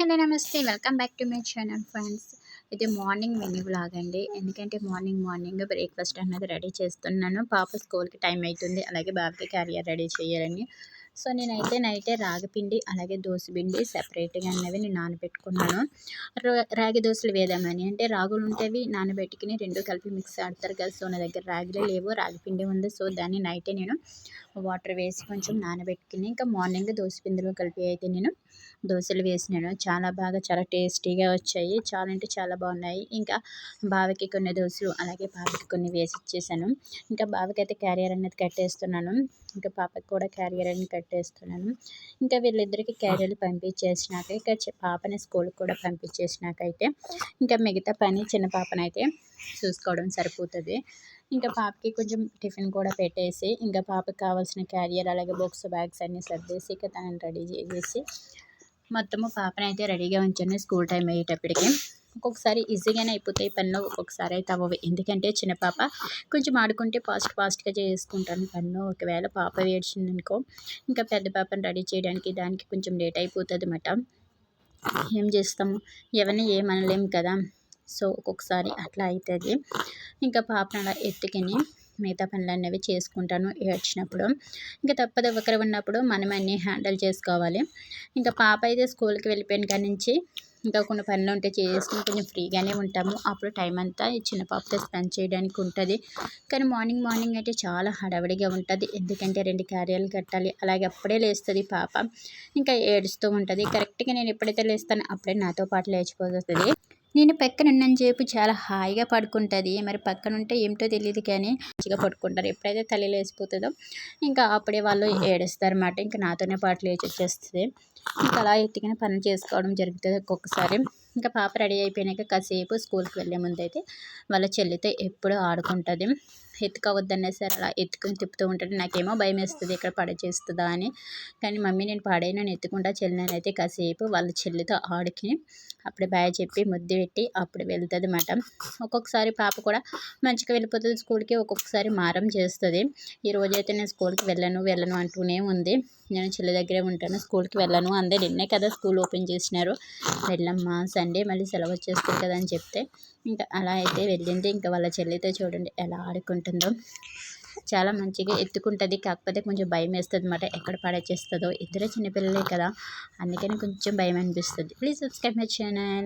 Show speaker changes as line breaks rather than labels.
Hello నమస్తే welcome back to my channel friends. ఇది morning mini vlog అండి. ఎందుకంటే మార్నింగ్ బ్రేక్ఫాస్ట్ అన్నది రెడీ చేస్తున్నాను. పాప స్కూల్కి టైం అవుతుంది, అలాగే బాబుకి క్యారియర్ రెడీ చేయాలని. సో నేనైతే నైటే రాగిపిండి అలాగే దోసపిండి సెపరేట్గా అన్నవి నేను నానబెట్టుకున్నాను. రాగి దోశలు వేద్దామని, అంటే రాగులు ఉంటేవి నానబెట్టుకుని రెండు కలిపి మిక్స్ ఆడతారు కదా. సో నా దగ్గర రాగిలే లేవు, రాగిపిండి ఉంది. సో దాన్ని నైటే నేను వాటర్ వేసి కొంచెం నానబెట్టుకుని ఇంకా మార్నింగ్ దోసపిండిలో కలిపి అయితే నేను దోశలు వేసినాను. చాలా టేస్టీగా వచ్చాయి. చాలా అంటే చాలా బాగున్నాయి. ఇంకా బావకి కొన్ని దోశలు అలాగే పాపకి కొన్ని వేసి ఇచ్చేసాను. ఇంకా బావకి అయితే క్యారియర్ అనేది కట్టేస్తున్నాను, ఇంకా పాపకి కూడా క్యారియర్ అనేది కట్టేస్తున్నాను. ఇంకా వీళ్ళిద్దరికి క్యారియర్లు పంపించేసినాక ఇక పాపని స్కూల్కి కూడా పంపించేసినాకైతే ఇంకా మిగతా పని చిన్న పాపనైతే చూసుకోవడం సరిపోతుంది. ఇంకా పాపకి కొంచెం టిఫిన్ కూడా పెట్టేసి ఇంకా పాపకి కావాల్సిన క్యారియర్ అలాగే బుక్స్ బ్యాగ్స్ అన్నీ సర్దేసి ఇక తనని రెడీ చేసేసి మొత్తము పాపనైతే రెడీగా ఉంచాను. స్కూల్ టైం అయ్యేటప్పటికి ఒక్కొక్కసారి ఈజీగానే అయిపోతాయి పనులు, ఒక్కొక్కసారి అయితే అవ్వవు. ఎందుకంటే చిన్న పాప కొంచెం ఆడుకుంటే ఫాస్ట్గా చేసుకుంటాను పనులు. ఒకవేళ పాప ఏడ్చిందనుకో ఇంకా పెద్ద పాపను రెడీ చేయడానికి దానికి కొంచెం లేట్ అయిపోతుంది అన్నమాట. ఏం చేస్తాము, ఎవరిని ఏమనలేము కదా. సో ఒక్కొక్కసారి అట్లా అవుతుంది. ఇంకా పాపను అలా ఎత్తుకుని మిగతా పనులన్నవి చేసుకుంటాను ఏడ్చినప్పుడు. ఇంకా తప్పదు, ఒకరు ఉన్నప్పుడు మనం అన్నీ హ్యాండిల్ చేసుకోవాలి. ఇంకా పాప అయితే స్కూల్కి వెళ్ళిపోయిన కాడి నుంచి ఇంకా కొన్ని పనులు ఉంటే చేసుకుని కొంచెం ఫ్రీగానే ఉంటాము. అప్పుడు టైం అంతా ఈ చిన్న పాపతో స్పెండ్ చేయడానికి ఉంటుంది. కానీ మార్నింగ్ అయితే చాలా హడావిడిగా ఉంటుంది. ఎందుకంటే 2 క్యారియర్లు కట్టాలి, అలాగే అప్పుడే లేస్తుంది పాప. ఇంకా ఏడుస్తూ ఉంటుంది. కరెక్ట్గా నేను ఎప్పుడైతే లేస్తానో అప్పుడే నాతో పాటు లేచిపోతుంది. నేను పక్కన ఉన్నని చెప్పి చాలా హాయిగా పడుకుంటుంది. మరి పక్కన ఉంటే ఏమిటో తెలియదు కానీ మంచిగా పడుకుంటారు. ఎప్పుడైతే తల్లి లేచిపోతుందో ఇంకా అప్పుడే వాళ్ళు ఏడుస్తారు అన్నమాట. ఇంకా నాతోనే పాటు లేచి వచ్చేస్తుంది. ఇంకా అలా ఎత్తుకుని పని చేసుకోవడం జరుగుతుంది ఒక్కొక్కసారి. ఇంకా పాప రెడీ అయిపోయినాక కాసేపు స్కూల్కి వెళ్ళే ముందు అయితే వాళ్ళ చెల్లితో ఎప్పుడు ఆడుకుంటుంది. ఎత్తుకోవద్దనే సరే అలా ఎత్తుకుని తిప్పుతూ ఉంటుంది. నాకేమో భయం వేస్తుంది ఇక్కడ పడచేస్తుందా అని. కానీ మమ్మీ నేను పాడైనా ఎత్తుకుంటా చెల్లిని అయితే కాసేపు వాళ్ళ చెల్లితో ఆడుకుని అప్పుడు బాయ్ చెప్పి ముద్దు పెట్టి అప్పుడు వెళ్తుంది అన్నమాట. ఒక్కొక్కసారి పాప కూడా మంచిగా వెళ్ళిపోతుంది స్కూల్కి, ఒక్కొక్కసారి మారం చేస్తుంది. ఈ రోజైతే నేను స్కూల్కి వెళ్ళను అంటూనే ఉంది. నేను చెల్లి దగ్గరే ఉంటాను, స్కూల్కి వెళ్ళను అందే. నిన్నే కదా స్కూల్ ఓపెన్ చేసినారు, వెళ్ళమ్మా సండే మళ్ళీ సెలవు వచ్చేస్తుంది కదా అని చెప్తే ఇంకా అలా అయితే వెళ్ళింది. ఇంకా వాళ్ళ చెల్లితో చూడండి ఎలా ఆడుకుంటుందో. చాలా మంచిగా ఎత్తుకుంటుంది. కాకపోతే కొంచెం భయం వేస్తుంది అన్నమాట, ఎక్కడ పడచేస్తుందో. ఇద్దరే చిన్నపిల్లలే కదా, అందుకని కొంచెం భయం అనిపిస్తుంది. Please subscribe my channel.